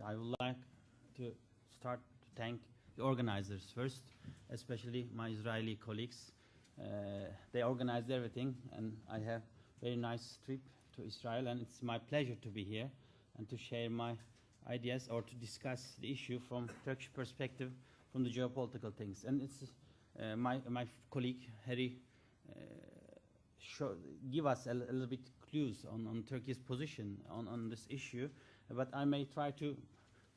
I would like to start to thank the organizers first, especially my Israeli colleagues. They organized everything, and I have a very nice trip to Israel, and it's my pleasure to be here and to share my ideas or to discuss the issue from Turkish perspective, from the geopolitical things. And it's my colleague Harry give us a little bit clues on Turkey's position on this issue, but I may try to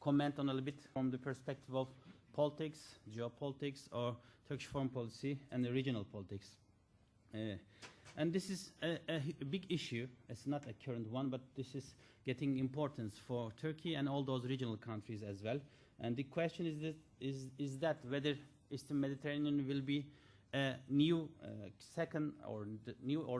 comment on a little bit from the perspective of politics, geopolitics, or Turkish foreign policy and the regional politics. And this is a big issue. It's not a current one, but this is getting importance for Turkey and all those regional countries as well. And the question is that whether Eastern Mediterranean will be a new second or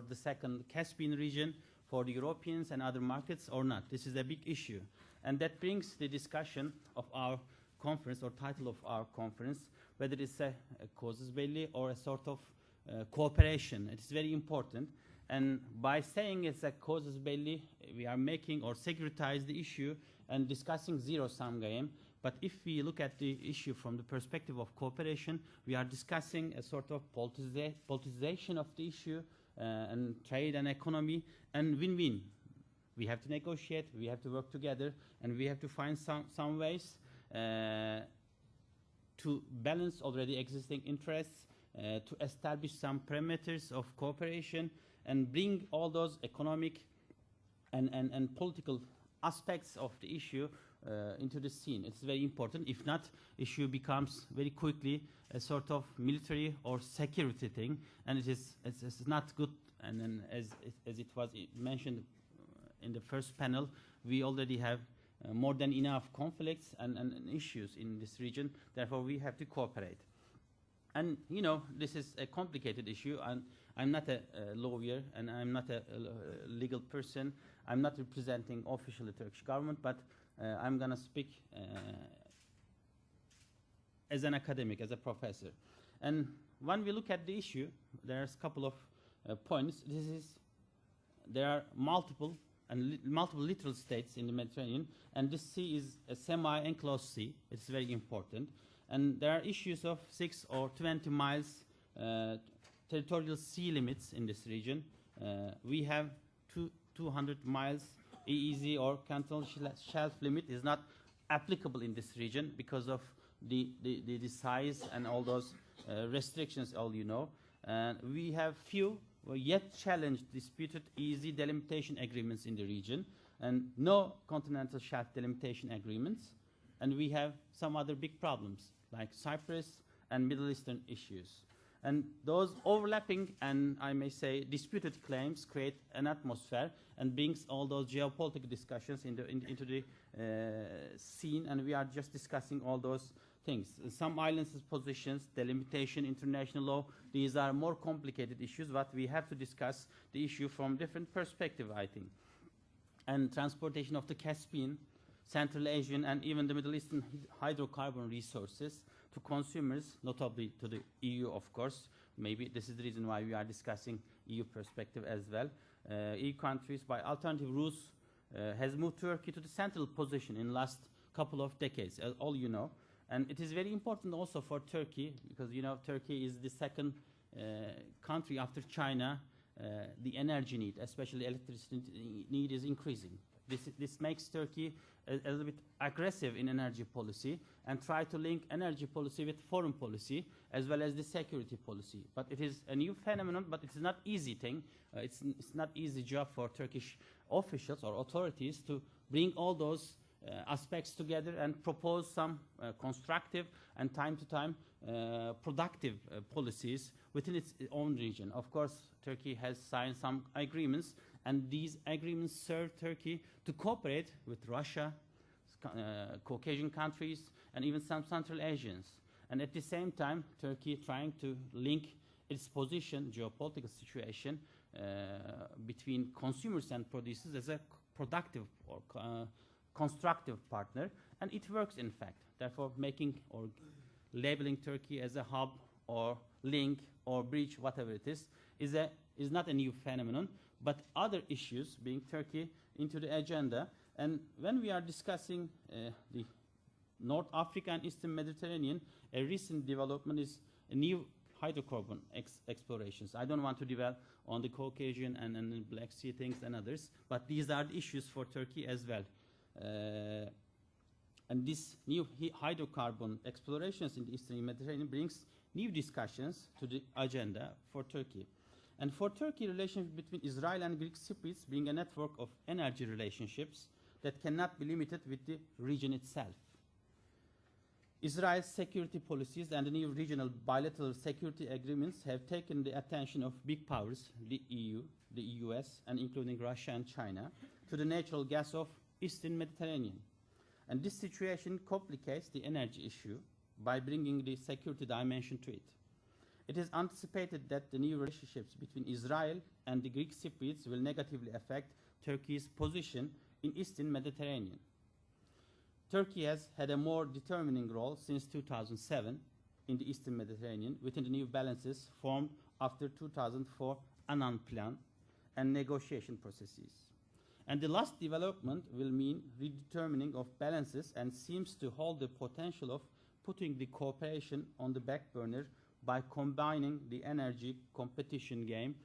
the second Caspian region for the Europeans and other markets or not. This is a big issue. And that brings the discussion of our conference or title of our conference, whether it's a casus belli or a sort of cooperation. It is very important. And by saying it's a casus belli, we are making or securitize the issue and discussing zero-sum game. But if we look at the issue from the perspective of cooperation, we are discussing a sort of politicization of the issue and trade and economy and win-win. We have to negotiate, we have to work together, and we have to find some ways to balance already existing interests, to establish some parameters of cooperation, and bring all those economic and political aspects of the issue into the scene. It's very important. If not, issue becomes very quickly a sort of military or security thing, and it's not good. And then, as it was mentioned in the first panel, we already have more than enough conflicts and issues in this region. Therefore, we have to cooperate. And you know, this is a complicated issue. And I'm not a lawyer, and I'm not a legal person. I'm not representing officially the Turkish government, but I'm going to speak as an academic, as a professor. And when we look at the issue, there's a couple of points. There are multiple littoral states in the Mediterranean, and this sea is a semi-enclosed sea. It's very important. And there are issues of 6 or 20 miles territorial sea limits in this region. We have 200 miles EEZ or continental shelf limit is not applicable in this region because of the size and all those restrictions, all you know. And we have few yet challenged disputed EEZ delimitation agreements in the region, and no continental shelf delimitation agreements. And we have some other big problems like Cyprus and Middle Eastern issues. And those overlapping and, I may say, disputed claims create an atmosphere and brings all those geopolitical discussions into the scene, and we are just discussing all those things. Some islands' positions, delimitation, international law, these are more complicated issues, but we have to discuss the issue from different perspective, I think. And transportation of the Caspian, Central Asian, and even the Middle Eastern hydrocarbon resources to consumers, notably to the EU, of course. Maybe this is the reason why we are discussing EU perspective as well. EU countries, by alternative routes, has moved Turkey to the central position in the last couple of decades, as all you know. And it is very important also for Turkey, because you know Turkey is the second country after China. The energy need, especially electricity need, is increasing. This makes Turkey a little bit aggressive in energy policy and try to link energy policy with foreign policy as well as the security policy. But it is a new phenomenon, but it's not easy thing. It's not easy job for Turkish officials or authorities to bring all those aspects together and propose some constructive and time to time productive policies within its own region. Of course, Turkey has signed some agreements, and these agreements serve Turkey to cooperate with Russia, Caucasian countries, and even some Central Asians. And at the same time, Turkey trying to link its position, geopolitical situation, between consumers and producers as a productive or constructive partner, and it works in fact. Therefore, making or labeling Turkey as a hub or link or bridge, whatever it is not a new phenomenon, but other issues being Turkey into the agenda. And when we are discussing the North Africa and Eastern Mediterranean, a recent development is a new hydrocarbon explorations. I don't want to dwell on the Caucasian and the Black Sea things and others, but these are the issues for Turkey as well. And this new hydrocarbon explorations in the Eastern Mediterranean brings new discussions to the agenda for Turkey. And for Turkey, relationship between Israel and Greek Cypriots bring a network of energy relationships that cannot be limited with the region itself. Israel's security policies and the new regional bilateral security agreements have taken the attention of big powers, the EU, the US, and including Russia and China, to the natural gas of Eastern Mediterranean. And this situation complicates the energy issue by bringing the security dimension to it. It is anticipated that the new relationships between Israel and the Greek Cypriots will negatively affect Turkey's position in Eastern Mediterranean. Turkey has had a more determining role since 2007 in the Eastern Mediterranean within the new balances formed after 2004 Annan Plan and negotiation processes. And the last development will mean redetermining of balances and seems to hold the potential of putting the cooperation on the back burner by combining the energy competition game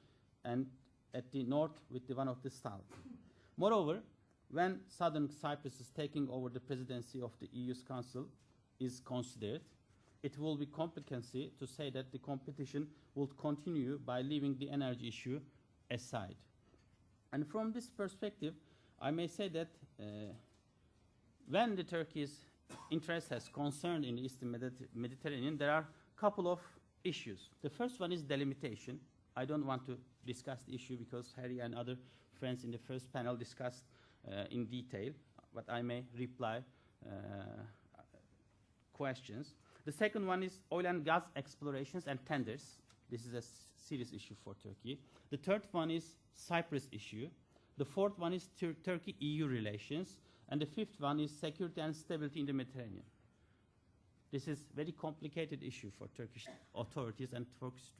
and at the north with the one of the south. Moreover, when Southern Cyprus is taking over the presidency of the EU's Council is considered, it will be complicated to say that the competition will continue by leaving the energy issue aside. And from this perspective, I may say that when the Turkey's interest has concerned in the Eastern Mediterranean, there are a couple of issues. The first one is delimitation. I don't want to discuss the issue because Harry and other friends in the first panel discussed in detail, but I may reply questions. The second one is oil and gas explorations and tenders. This is a serious issue for Turkey. The third one is Cyprus issue. The fourth one is Turkey-EU relations. And the fifth one is security and stability in the Mediterranean. This is a very complicated issue for Turkish authorities and Turkish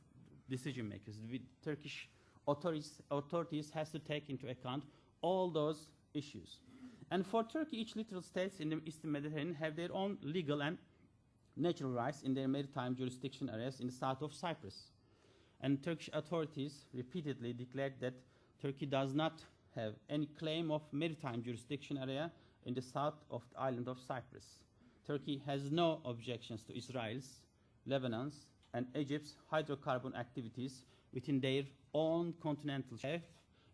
decision makers. The Turkish authorities has to take into account all those issues. And for Turkey, each littoral states in the Eastern Mediterranean have their own legal and natural rights in their maritime jurisdiction areas in the south of Cyprus. And Turkish authorities repeatedly declared that Turkey does not have any claim of maritime jurisdiction area in the south of the island of Cyprus. Turkey has no objections to Israel's, Lebanon's, and Egypt's hydrocarbon activities within their own continental shelf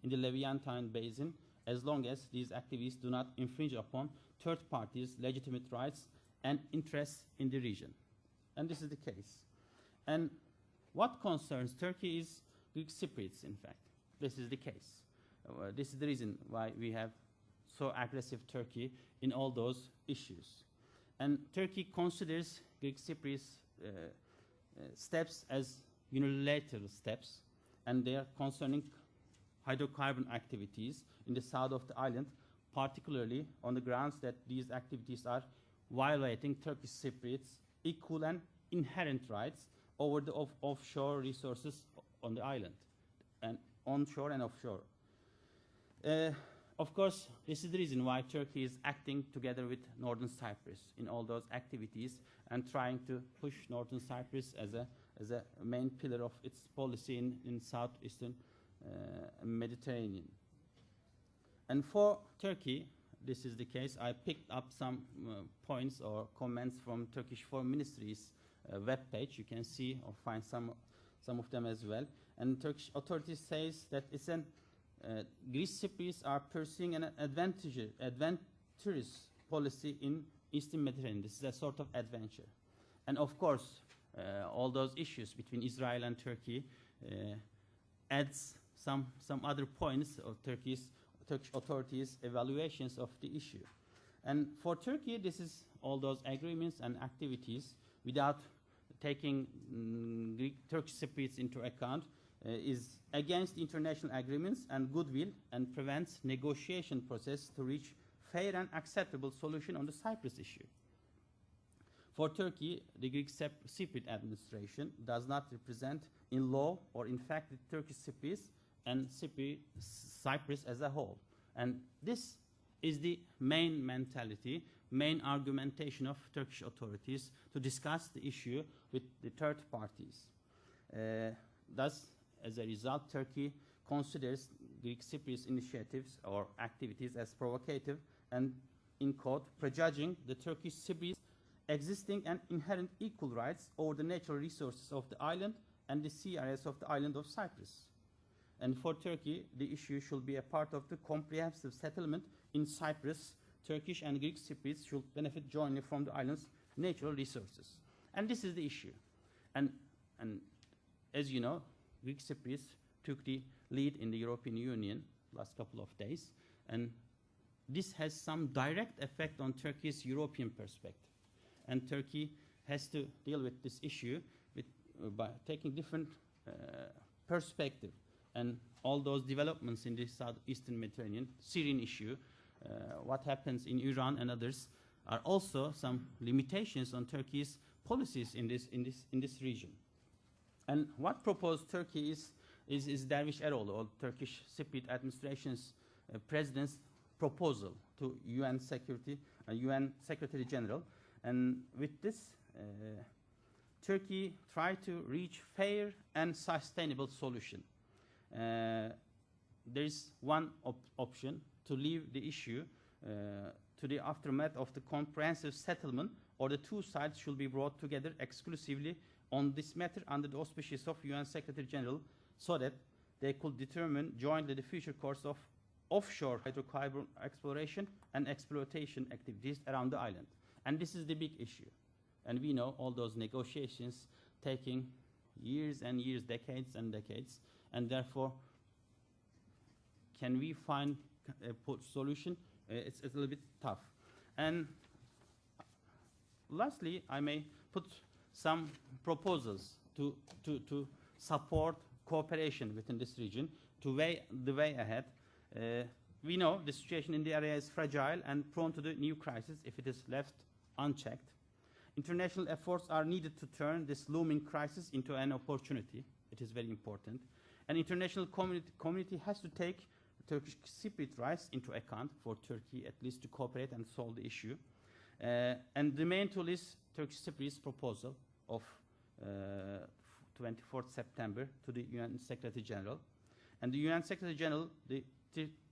in the Levantine Basin, as long as these activities do not infringe upon third parties' legitimate rights and interests in the region. And this is the case. And what concerns Turkey is Greek Cypriots, in fact. This is the case. This is the reason why we have so aggressive Turkey in all those issues. And Turkey considers Greek Cypriots steps as unilateral steps, and they are concerning hydrocarbon activities in the south of the island, particularly on the grounds that these activities are violating Turkish Cypriots' equal and inherent rights over the offshore resources on the island, and onshore and offshore. Of course, this is the reason why Turkey is acting together with Northern Cyprus in all those activities and trying to push Northern Cyprus as a main pillar of its policy in southeastern Mediterranean. And for Turkey, this is the case. I picked up some points or comments from Turkish Foreign Ministry's webpage. You can see or find some of them as well. And Turkish authorities says that it's an Greek Cypriots are pursuing an adventurous policy in Eastern Mediterranean. This is a sort of adventure. And of course, all those issues between Israel and Turkey adds some other points of Turkish authorities' evaluations of the issue. And for Turkey, this is all those agreements and activities without taking Turkish Cypriots into account is against international agreements and goodwill and prevents negotiation process to reach fair and acceptable solution on the Cyprus issue. For Turkey, the Greek Cypriot administration does not represent in law or in fact the Turkish Cypriots and Cyprus as a whole. And this is the main mentality, main argumentation of Turkish authorities to discuss the issue with the third parties. Thus, as a result, Turkey considers Greek Cypriot initiatives or activities as provocative and, in quote, prejudging the Turkish Cypriots' existing and inherent equal rights over the natural resources of the island and the sea areas of the island of Cyprus. And for Turkey, the issue should be a part of the comprehensive settlement in Cyprus. Turkish and Greek Cypriots should benefit jointly from the island's natural resources. And this is the issue. And as you know, Greek Cypriots took the lead in the European Union last couple of days. And this has some direct effect on Turkey's European perspective. And Turkey has to deal with this issue with, by taking different perspective. And all those developments in the southeastern Mediterranean, Syrian issue, what happens in Iran and others, are also some limitations on Turkey's policies in this region. And what proposed Turkey is Dervish Eroğlu, or Turkish Cypriot administration's president's proposal to UN Secretary General. And with this, Turkey tried to reach fair and sustainable solution. There is one option to leave the issue to the aftermath of the comprehensive settlement, or the two sides should be brought together exclusively on this matter under the auspices of UN Secretary General, so that they could determine jointly the future course of offshore hydrocarbon exploration and exploitation activities around the island. And this is the big issue. And we know all those negotiations taking years and years, decades and decades, and therefore, can we find a solution? It's a little bit tough. And lastly, I may put some proposals to support cooperation within this region, to the way ahead. We know the situation in the area is fragile and prone to the new crisis if it is left unchecked. International efforts are needed to turn this looming crisis into an opportunity. It is very important. And international community has to take Turkish Cypriot rights into account for Turkey at least to cooperate and solve the issue. And the main tool is Turkish Cypriot's proposal of 24th September to the UN Secretary General. And the UN Secretary General, the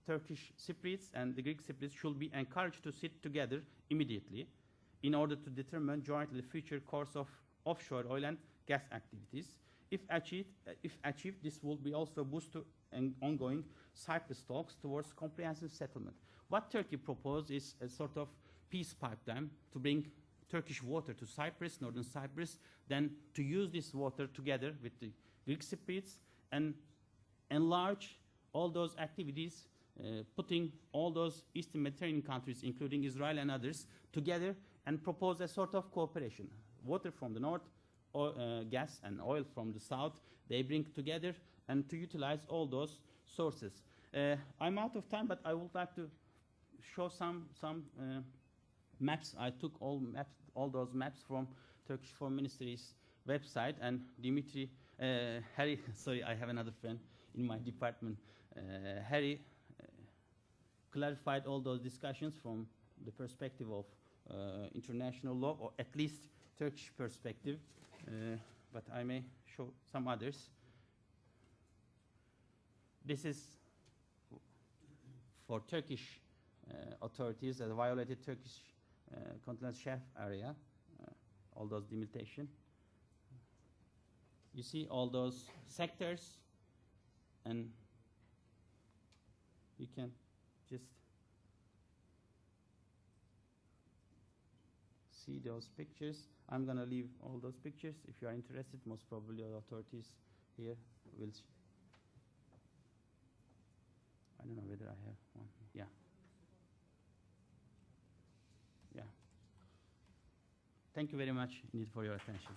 Turkish Cypriots and the Greek Cypriots should be encouraged to sit together immediately in order to determine jointly the future course of offshore oil and gas activities. If achieved, this will be also boost to ongoing Cyprus talks towards comprehensive settlement. What Turkey proposed is a sort of peace pipeline to bring Turkish water to Cyprus, northern Cyprus, then to use this water together with the Greek Cypriots and enlarge all those activities, putting all those Eastern Mediterranean countries, including Israel and others, together and propose a sort of cooperation. Water from the north, gas and oil from the south, they bring together and to utilize all those sources. I'm out of time, but I would like to show some maps. I took all those maps from Turkish Foreign Ministry's website, and Harry, sorry, I have another friend in my department. Harry clarified all those discussions from the perspective of international law, or at least Turkish perspective, but I may show some others. This is for Turkish authorities that violated Turkish continental shelf area, all those delimitation. You see all those sectors, and you can just see those pictures. I'm going to leave all those pictures. If you are interested, most probably the authorities here will. I don't know whether I have one. Yeah. Yeah. Thank you very much indeed for your attention.